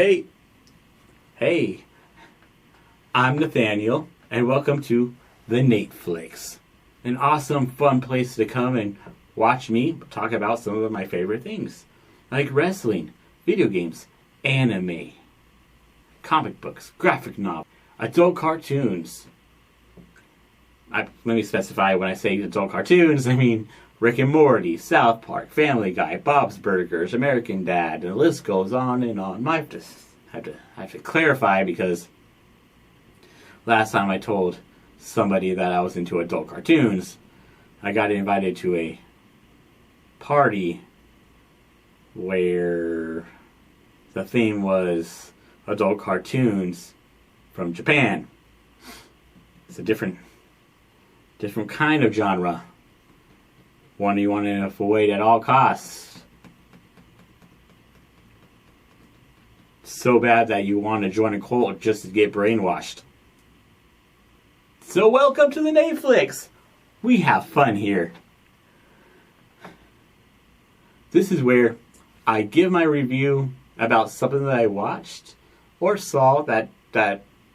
Hey, hey, I'm Nathaniel, and welcome to the NAte Flix, an awesome, fun place to come and watch me talk about some of my favorite things, like wrestling, video games, anime, comic books, graphic novels, adult cartoons. Let me specify, when I say adult cartoons, I mean Rick and Morty, South Park, Family Guy, Bob's Burgers, American Dad, and the list goes on and on. I have to clarify, because last time I told somebody that I was into adult cartoons, I got invited to a party where the theme was adult cartoons from Japan. It's a different kind of genre. One you want to avoid at all costs. So bad that you want to join a cult just to get brainwashed. So welcome to the NAte Flix. We have fun here. This is where I give my review about something that I watched or saw that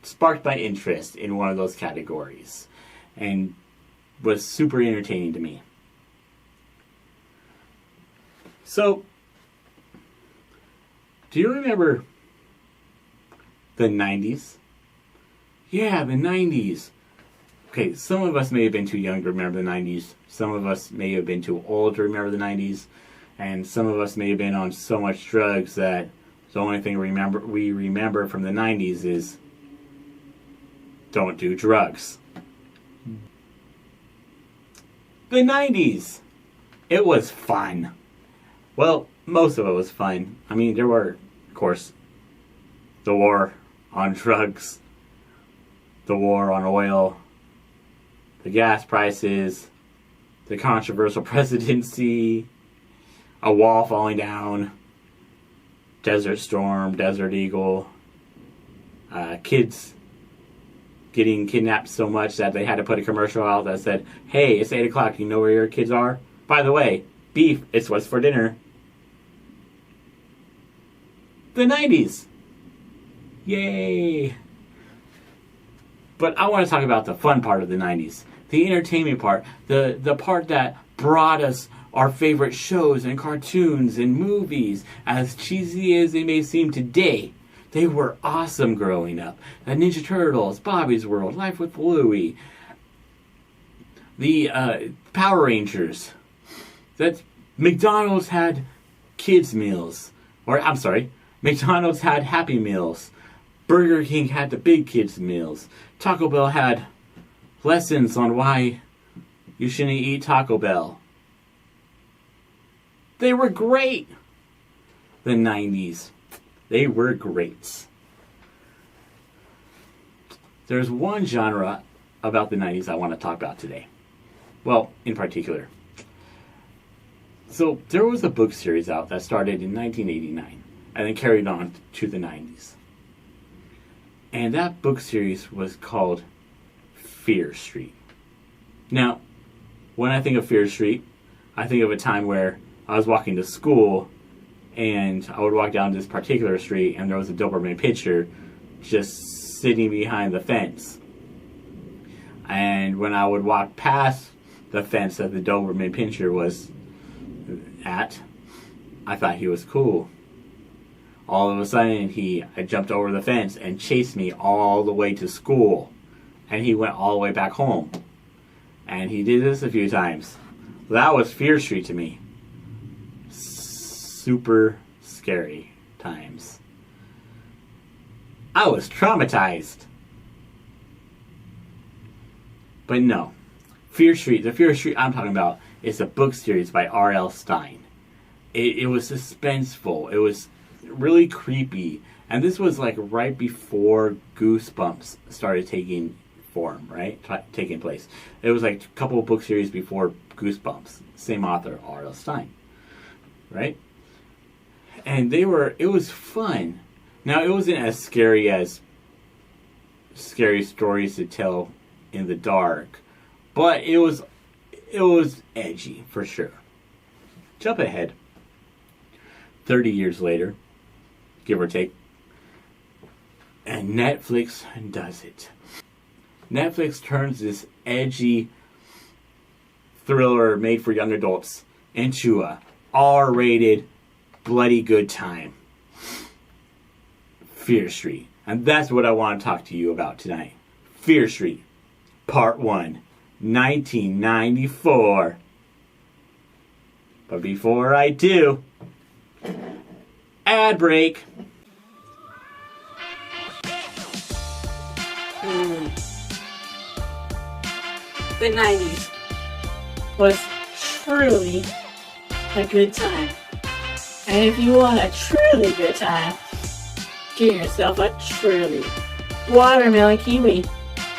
sparked my interest in one of those categories and was super entertaining to me. So, do you remember the 90s? Yeah, the 90s. Okay, some of us may have been too young to remember the 90s. Some of us may have been too old to remember the 90s. And some of us may have been on so much drugs that the only thing we remember from the 90s is don't do drugs. The 90s. It was fun. Well, most of it was fun. I mean, there were, of course, the war on drugs, the war on oil, the gas prices, the controversial presidency, a wall falling down, Desert Storm, Desert Eagle, kids getting kidnapped so much that they had to put a commercial out that said, "Hey, it's 8 o'clock, you know where your kids are? By the way, beef, it's what's for dinner." The 90s. Yay! But I want to talk about the fun part of the 90s. The entertainment part. The part that brought us our favorite shows and cartoons and movies. As cheesy as they may seem today, they were awesome growing up. The Ninja Turtles, Bobby's World, Life with Louie, the Power Rangers. That McDonald's had kids meals. Or, I'm sorry, McDonald's had Happy Meals. Burger King had the big kids meals. Taco Bell had lessons on why you shouldn't eat Taco Bell. They were great. The 90s. They were great. There's one genre about the 90s I want to talk about today. Well, in particular. So, there was a book series out that started in 1989 and then carried on to the 90s. And that book series was called Fear Street. Now, when I think of Fear Street, I think of a time where I was walking to school and I would walk down this particular street and there was a Doberman Pinscher just sitting behind the fence. And when I would walk past the fence that the Doberman Pinscher was at, I thought he was cool. All of a sudden, I jumped over the fence and chased me all the way to school. And he went all the way back home. And he did this a few times. That was Fear Street to me. Super scary times. I was traumatized. But no. The Fear Street I'm talking about is a book series by R.L. Stine. It was suspenseful. It was really creepy. And this was like right before Goosebumps started taking form, right? Taking place. It was like a couple of book series before Goosebumps. Same author, R.L. Stine. Right? And it was fun. Now, it wasn't as scary as scary stories to tell in the dark. But it was edgy, for sure. Jump ahead. 30 years later, give or take, And Netflix does it. Netflix turns this edgy thriller made for young adults into a R-rated, bloody good time. Fear Street. And that's what I want to talk to you about tonight. Fear Street, Part 1, 1994. But before I do, ad break. The 90s was truly a good time. And if you want a truly good time, get yourself a truly watermelon kiwi.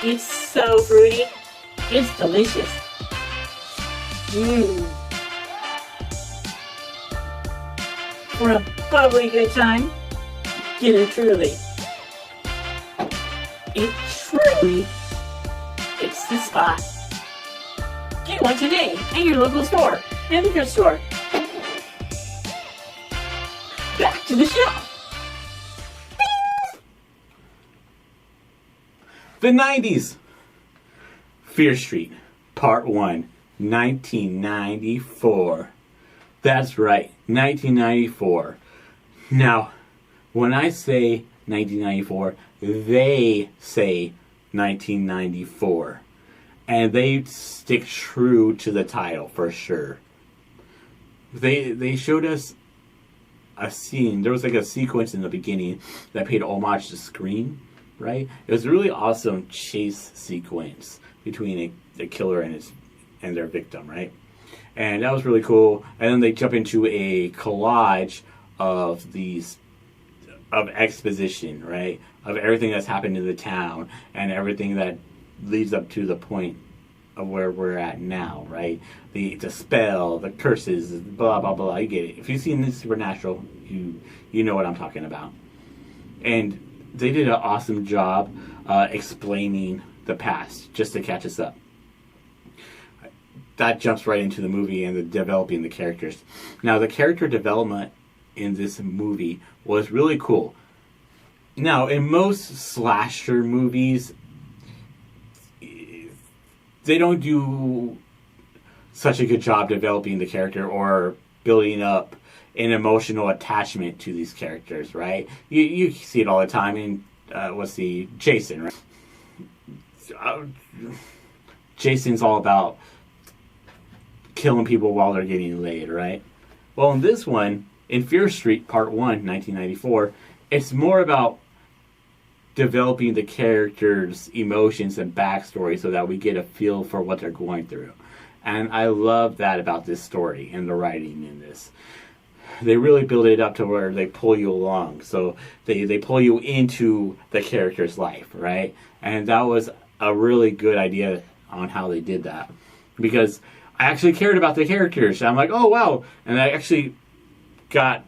It's so fruity. It's delicious. For a bubbly good time, get a truly. It truly hits the spot. Get one today at your local store and liquor store. Back to the show. The 90s. Fear Street, Part 1, 1994. That's right, 1994. Now, when I say 1994, they say 1994. And they stick true to the title for sure. They showed us a scene. There was like a sequence in the beginning that paid homage to Scream, right? It was a really awesome chase sequence between a killer and their victim, right? And that was really cool. And then they jump into a collage of exposition, right? Of everything that's happened in the town and everything that leads up to the point of where we're at now, right? The spell, the curses, blah, blah, blah. You get it. If you've seen this Supernatural, you know what I'm talking about. And they did an awesome job explaining the past just to catch us up. That jumps right into the movie and the developing the characters. Now, the character development in this movie was really cool. Now, in most slasher movies, they don't do such a good job developing the character or building up an emotional attachment to these characters, right? You see it all the time in, Jason, right? Jason's all about killing people while they're getting laid, right? Well, in this one, in Fear Street, Part 1, 1994, it's more about developing the characters' emotions and backstory so that we get a feel for what they're going through. And I love that about this story and the writing in this. They really build it up to where they pull you along. So they pull you into the character's life, right? And that was a really good idea on how they did that. Because I actually cared about the characters. I'm like, oh, wow. And I actually got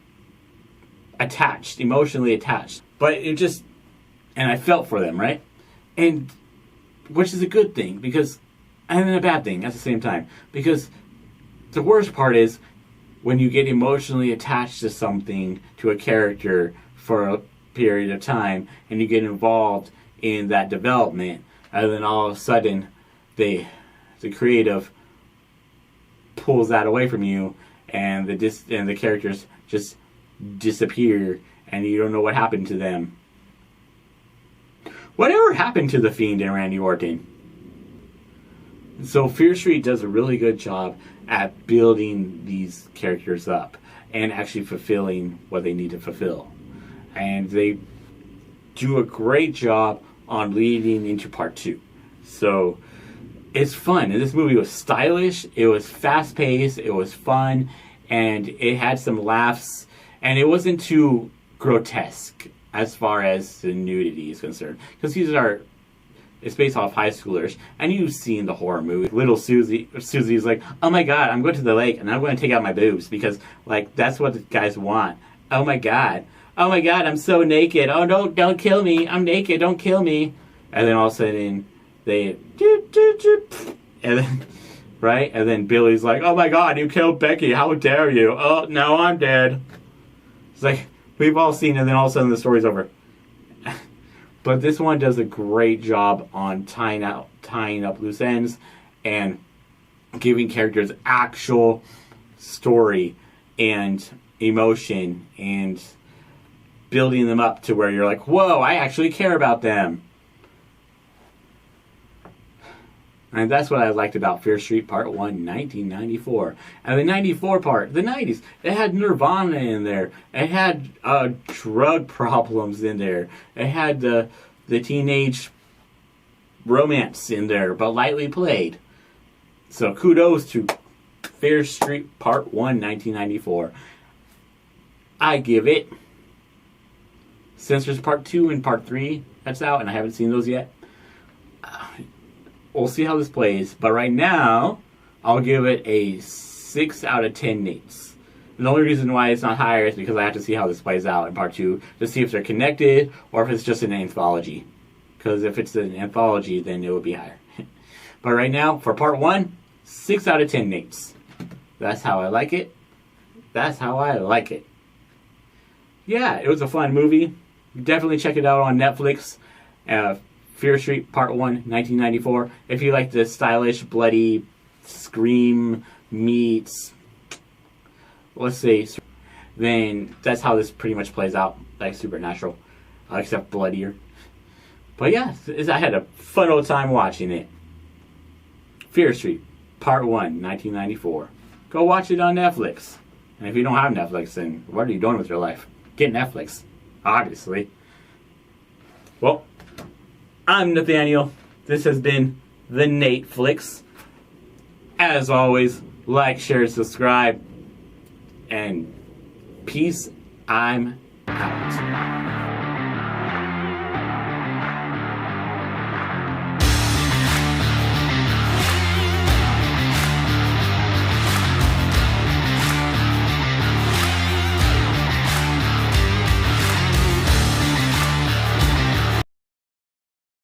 attached, emotionally attached. But and I felt for them, right? And which is a good thing, and a bad thing at the same time. Because the worst part is when you get emotionally attached to something, to a character for a period of time, and you get involved in that development, and then all of a sudden the creative pulls that away from you, and the characters just disappear, and you don't know what happened to them. Whatever happened to The Fiend and Randy Orton? So Fear Street does a really good job at building these characters up and actually fulfilling what they need to fulfill. And they do a great job on leading into Part 2. So it's fun. And this movie was stylish, it was fast-paced, it was fun, and it had some laughs, and it wasn't too grotesque as far as the nudity is concerned. Because it's based off high schoolers, and you've seen the horror movie. Little Susie's like, oh my god, I'm going to the lake, and I'm going to take out my boobs, because, like, that's what the guys want. Oh my god, I'm so naked. Oh, no, don't kill me. I'm naked, don't kill me. And then all of a sudden, and then, right? And then Billy's like, oh my god, you killed Becky, how dare you? Oh, no, I'm dead. It's like, we've all seen it, and then all of a sudden the story's over. But this one does a great job on tying up loose ends and giving characters actual story and emotion and building them up to where you're like, whoa, I actually care about them. And that's what I liked about Fear Street Part 1, 1994. And the 94 part, the 90s, it had Nirvana in there. It had drug problems in there. It had the teenage romance in there, but lightly played. So kudos to Fear Street Part 1, 1994. I give it, since there's Part 2 and Part 3 that's out, and I haven't seen those yet, we'll see how this plays. But right now, I'll give it a 6 out of 10 Nates. And the only reason why it's not higher is because I have to see how this plays out in Part 2 to see if they're connected or if it's just an anthology. Because if it's an anthology, then it would be higher. But right now, for Part 1, 6 out of 10 Nates. That's how I like it. That's how I like it. Yeah, it was a fun movie. Definitely check it out on Netflix. Fear Street Part 1, 1994. If you like the stylish, bloody, scream meets, let's say, then that's how this pretty much plays out, like Supernatural, except bloodier. But yeah, I had a fun old time watching it. Fear Street Part 1, 1994. Go watch it on Netflix. And if you don't have Netflix, then what are you doing with your life? Get Netflix, obviously. Well, I'm Nathaniel. This has been the NAte Flix. As always, like, share, subscribe, and peace. I'm out.